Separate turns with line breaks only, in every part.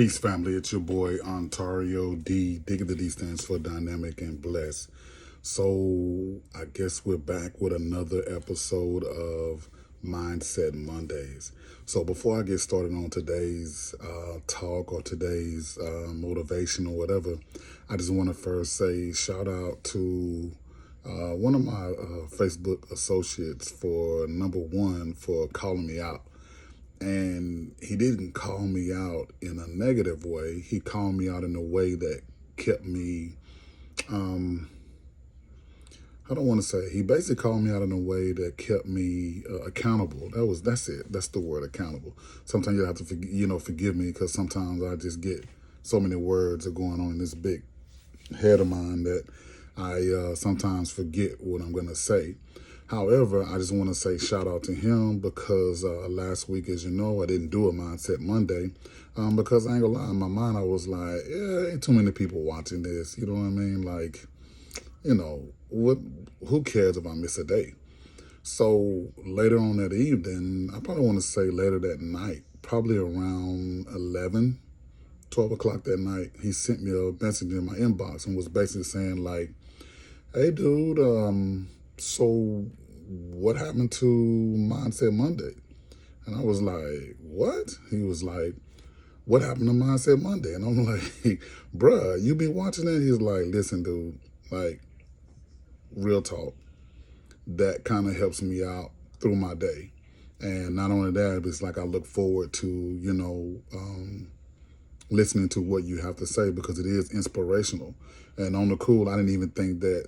Peace, family. It's your boy Ontario D Dickey. The D stands for dynamic and blessed. So I guess we're back with another episode of Mindset Mondays. So before I get started on today's talk or today's motivation or whatever, I just want to first say shout out to one of my Facebook associates for number one for calling me out. And he didn't call me out in a negative way. He called me out in a way that kept me, I don't want to say, he basically called me out in a way that kept me accountable. That's it. That's the word, accountable. Sometimes you have to, forgive me, because sometimes I just get so many words are going on in this big head of mine that I sometimes forget what I'm going to say. However, I just want to say shout out to him because last week, as you know, I didn't do a Mindset Monday because I ain't gonna lie, in my mind I was like, yeah, ain't too many people watching this. You know what I mean? Like, who cares if I miss a day? So later on that evening, I probably want to say later that night, probably around 11, 12 o'clock that night, he sent me a message in my inbox and was basically saying like, hey dude, so what happened to Mindset Monday? And I was like, what? He was like, what happened to Mindset Monday? And I'm like, bruh, you be watching that? He's like, listen, dude, like, real talk, that kind of helps me out through my day. And not only that, it's like I look forward to, listening to what you have to say because it is inspirational. And on the cool, I didn't even think that,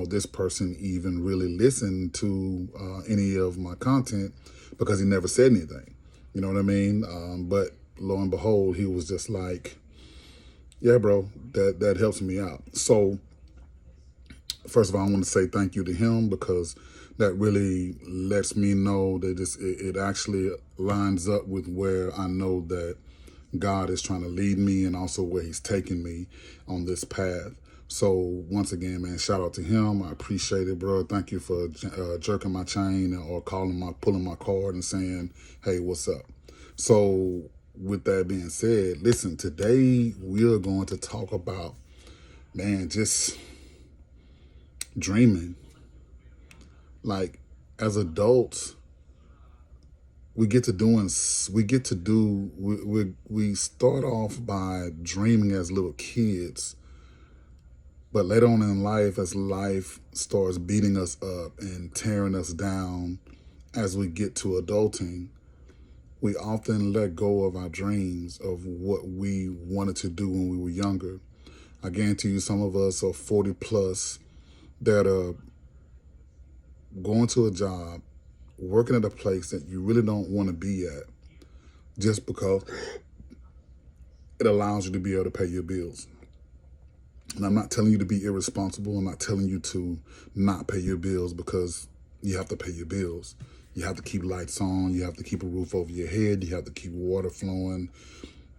this person even really listened to any of my content because he never said anything. You know what I mean? But lo and behold, he was just like, yeah, bro, that helps me out. So first of all, I want to say thank you to him because that really lets me know that it actually lines up with where I know that God is trying to lead me and also where he's taking me on this path. So once again, man, shout out to him. I appreciate it, bro. Thank you for jerking my chain or pulling my card and saying, hey, what's up? So with that being said, listen, today we are going to talk about, man, just dreaming. Like, as adults, we start off by dreaming as little kids, but later on in life, as life starts beating us up and tearing us down, as we get to adulting, we often let go of our dreams of what we wanted to do when we were younger. I guarantee you some of us are 40 plus that are going to a job, working at a place that you really don't want to be at just because it allows you to be able to pay your bills. And I'm not telling you to be irresponsible. I'm not telling you to not pay your bills because you have to pay your bills. You have to keep lights on. You have to keep a roof over your head. You have to keep water flowing.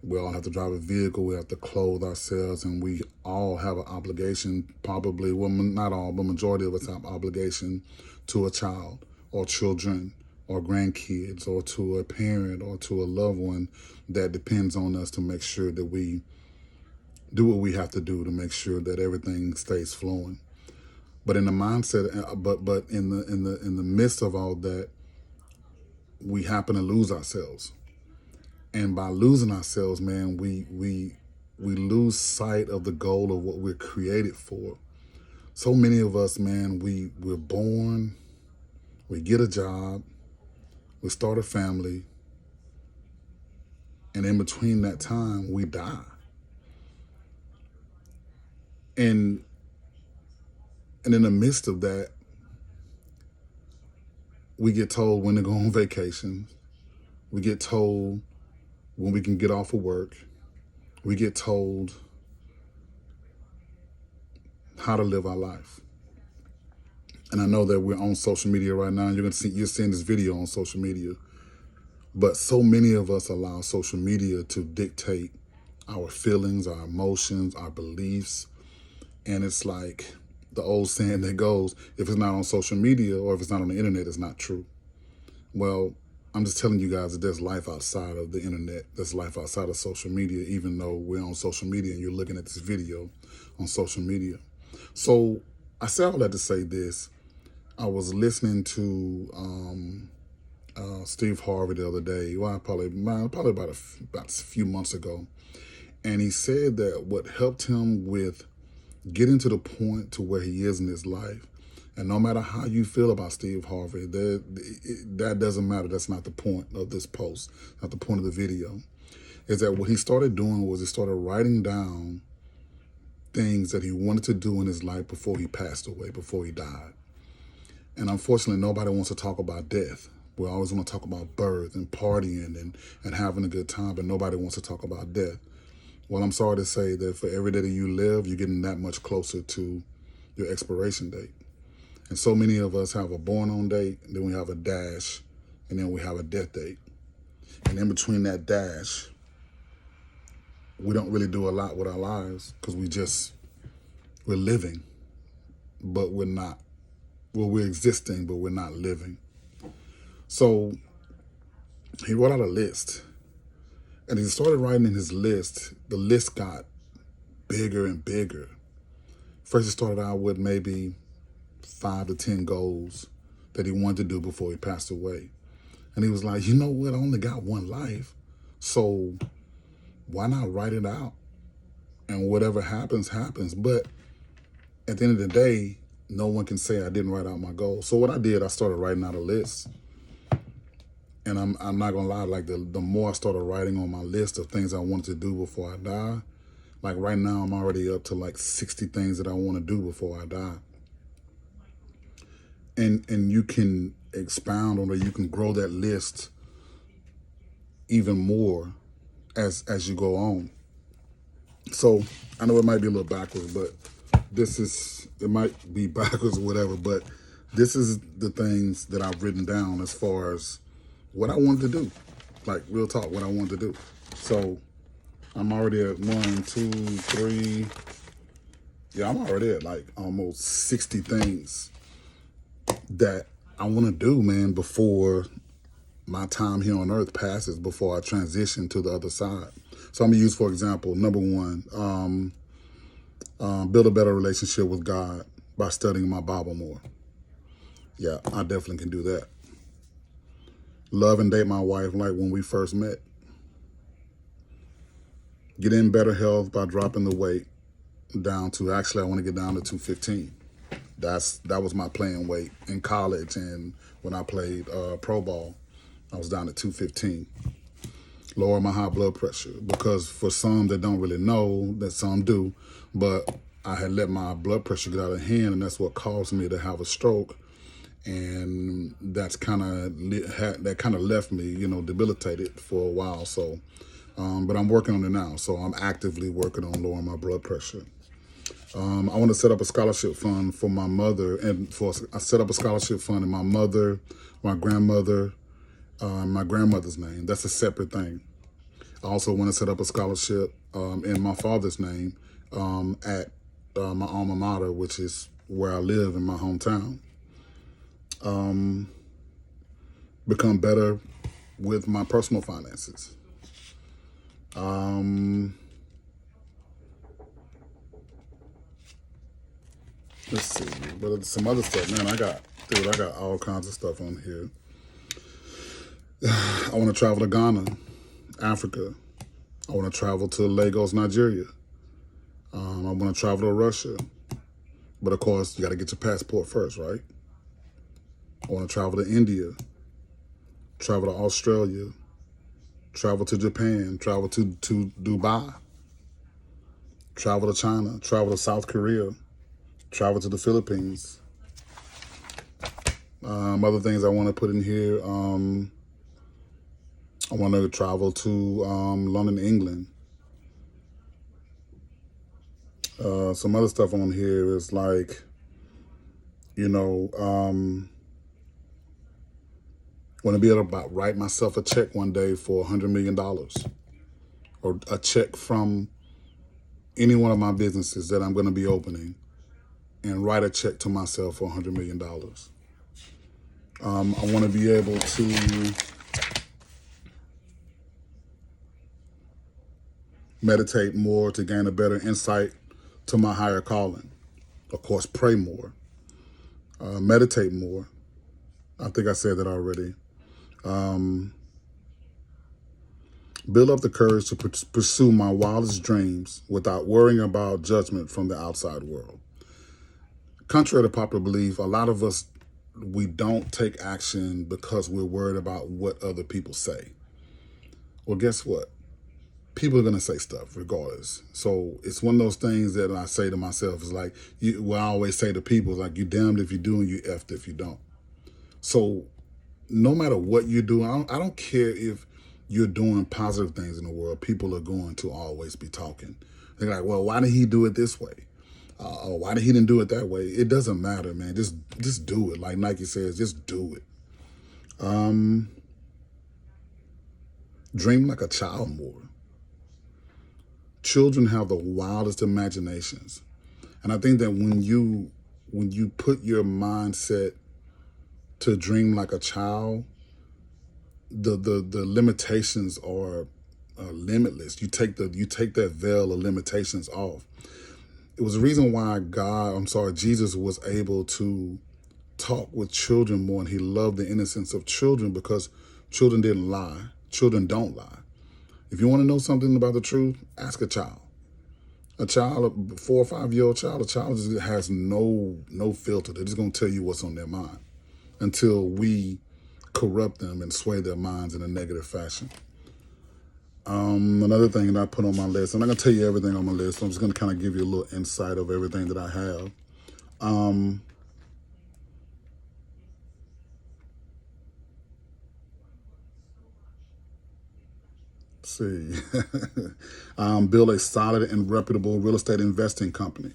We all have to drive a vehicle. We have to clothe ourselves. And we all have an obligation, probably, well, not all, but majority of us have obligation to a child or children or grandkids or to a parent or to a loved one that depends on us to make sure that we do what we have to do to make sure that everything stays flowing. But in the mindset, but in the midst of all that, we happen to lose ourselves. And by losing ourselves, man, we lose sight of the goal of what we're created for. So many of us, man, we're born, we get a job, we start a family, and in between that time, we die. And in the midst of that, we get told when to go on vacation. We get told when we can get off of work. We get told how to live our life. And I know that we're on social media right now. You're seeing this video on social media. But so many of us allow social media to dictate our feelings, our emotions, our beliefs. And it's like the old saying that goes, if it's not on social media or if it's not on the internet, it's not true. Well, I'm just telling you guys that there's life outside of the internet. There's life outside of social media, even though we're on social media and you're looking at this video on social media. So I say all that to say this. I was listening to Steve Harvey the other day, well, probably about a few months ago. And he said that what helped him with getting to the point to where he is in his life, and no matter how you feel about Steve Harvey, that doesn't matter. That's not the point of this post, not the point of the video, is that what he started doing was he started writing down things that he wanted to do in his life before he passed away, before he died. And unfortunately, nobody wants to talk about death. We always want to talk about birth and partying and having a good time, but nobody wants to talk about death. Well, I'm sorry to say that for every day that you live, you're getting that much closer to your expiration date. And so many of us have a born on date, then we have a dash, and then we have a death date. And in between that dash, we don't really do a lot with our lives because we're living, but we're not. Well, we're existing, but we're not living. So he wrote out a list. And he started writing in his list. The list got bigger and bigger. First, he started out with maybe 5 to 10 goals that he wanted to do before he passed away. And he was like, you know what? I only got one life. So why not write it out? And whatever happens, happens. But at the end of the day, no one can say I didn't write out my goals. So what I did, I started writing out a list. And I'm not gonna lie, like the more I started writing on my list of things I wanted to do before I die, like right now I'm already up to like 60 things that I want to do before I die. And you can expound on it, you can grow that list even more as you go on. So I know it might be a little backwards, but it might be backwards or whatever, but this is the things that I've written down as far as what I wanted to do, like real talk, what I wanted to do. So I'm already at 1, 2, 3. Yeah, I'm already at like almost 60 things that I want to do, man, before my time here on earth passes, before I transition to the other side. So I'm gonna use, for example, number 1, build a better relationship with God by studying my Bible more. Yeah, I definitely can do that. Love and date my wife like when we first met. Get in better health by dropping the weight down to, actually I want to get down to 215. That was my playing weight in college, and when I played pro ball, I was down to 215. Lower my high blood pressure, because for some that don't really know, that some do, but I had let my blood pressure get out of hand, and that's what caused me to have a stroke. And that kind of left me, debilitated for a while. So, but I'm working on it now. So I'm actively working on lowering my blood pressure. I want to set up a scholarship fund for my mother, and I set up a scholarship fund in my mother, my grandmother, my grandmother's name. That's a separate thing. I also want to set up a scholarship in my father's name at my alma mater, which is where I live in my hometown. Become better with my personal finances. Let's see, but some other stuff, man. I got all kinds of stuff on here. I want to travel to Ghana, Africa. I want to travel to Lagos, Nigeria. I want to travel to Russia. But of course, you got to get your passport first, right? I want to travel to India, travel to Australia, travel to Japan, travel to Dubai, travel to China, travel to South Korea, travel to the Philippines. Other things I want to put in here, I want to travel to London, England. Some other stuff on here is like, want to be able to write myself a check one day for $100 million, or a check from any one of my businesses that I'm going to be opening, and write a check to myself for $100 million. I want to be able to meditate more to gain a better insight to my higher calling. Of course, pray more, meditate more. I think I said that already. Build up the courage to pursue my wildest dreams without worrying about judgment from the outside world. Contrary to popular belief, a lot of us, we don't take action because we're worried about what other people say. Well, guess what? People are going to say stuff regardless. So it's one of those things that I say to myself is like, I always say to people, like, you damned if you do and you effed if you don't. So no matter what you do, I don't care if you're doing positive things in the world, people are going to always be talking. They're like, well, why did he do it this way? Or why did he didn't do it that way? It doesn't matter, man. Just do it. Like Nike says, just do it. Dream like a child more. Children have the wildest imaginations. And I think that when you put your mindset to dream like a child, the limitations are limitless. You take that veil of limitations off. It was the reason why Jesus was able to talk with children more, and he loved the innocence of children because children didn't lie. Children don't lie. If you want to know something about the truth, ask a child. A child, a 4 or 5 year old child, just has no filter. They're just going to tell you what's on their mind until we corrupt them and sway their minds in a negative fashion. Another thing that I put on my list, I'm not going to tell you everything on my list. I'm just going to kind of give you a little insight of everything that I have. Let's see. Build a solid and reputable real estate investing company.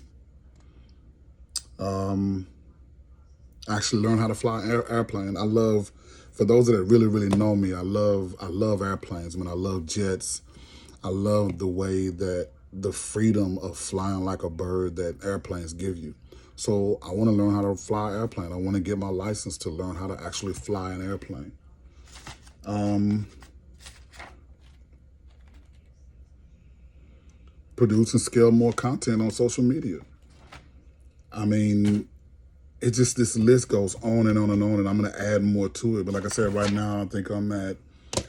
Actually learn how to fly an airplane. For those that really, really know me, I love airplanes. I mean, I love jets. I love the way that the freedom of flying like a bird that airplanes give you. So I want to learn how to fly an airplane. I want to get my license to learn how to actually fly an airplane. Produce and scale more content on social media. I mean, this list goes on and on and on, and I'm going to add more to it. But like I said, right now, I think I'm at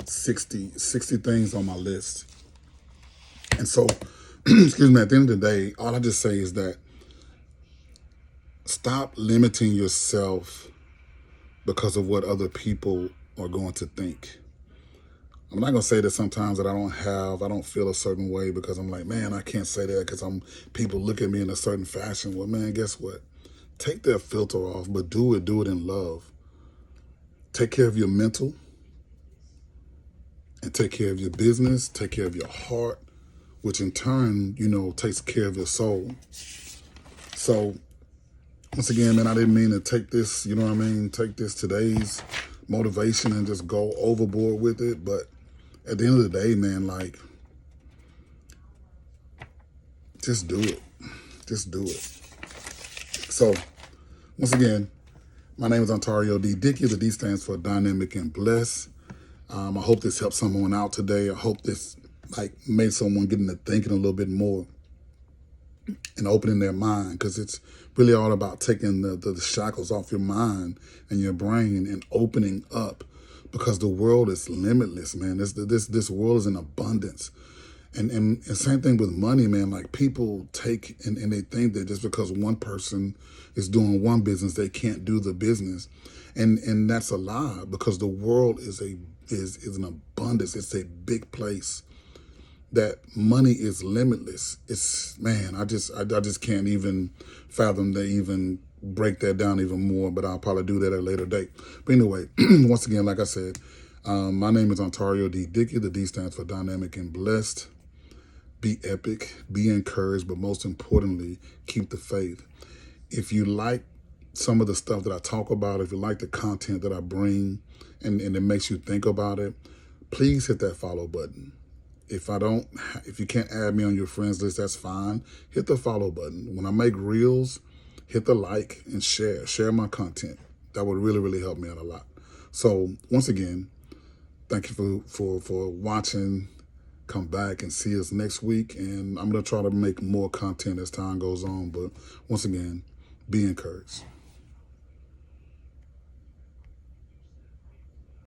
60 things on my list. And so, excuse me, at the end of the day, all I just say is that stop limiting yourself because of what other people are going to think. I'm not going to say that sometimes that I don't feel a certain way because I'm like, man, I can't say that because people look at me in a certain fashion. Well, man, guess what? Take that filter off, but do it in love. Take care of your mental and take care of your business, take care of your heart, which in turn, takes care of your soul. So once again, man, I didn't mean to take this, take this today's motivation and just go overboard with it. But at the end of the day, man, like, just do it. Just do it. So, once again, my name is Ontario D Dickey. The D stands for Dynamic and Blessed. I hope this helped someone out today. I hope this made someone get into thinking a little bit more and opening their mind, because it's really all about taking the shackles off your mind and your brain and opening up, because the world is limitless, man. This world is in abundance. And same thing with money, man. Like, people take and they think that just because one person is doing one business, they can't do the business. And that's a lie, because the world is an abundance. It's a big place that money is limitless. It's, man, I just can't even fathom to even break that down even more, but I'll probably do that at a later date. But anyway, once again, like I said, my name is Ontario D Dickey. The D stands for Dynamic and Blessed. Be epic, be encouraged, but most importantly, keep the faith. If you like some of the stuff that I talk about, if you like the content that I bring and it makes you think about it, please hit that follow button. If you can't add me on your friends list, that's fine. Hit the follow button. When I make reels, hit the like and share my content. That would really, really help me out a lot. So once again, thank you for watching come back and see us next week. And I'm going to try to make more content as time goes on. But once again, be encouraged.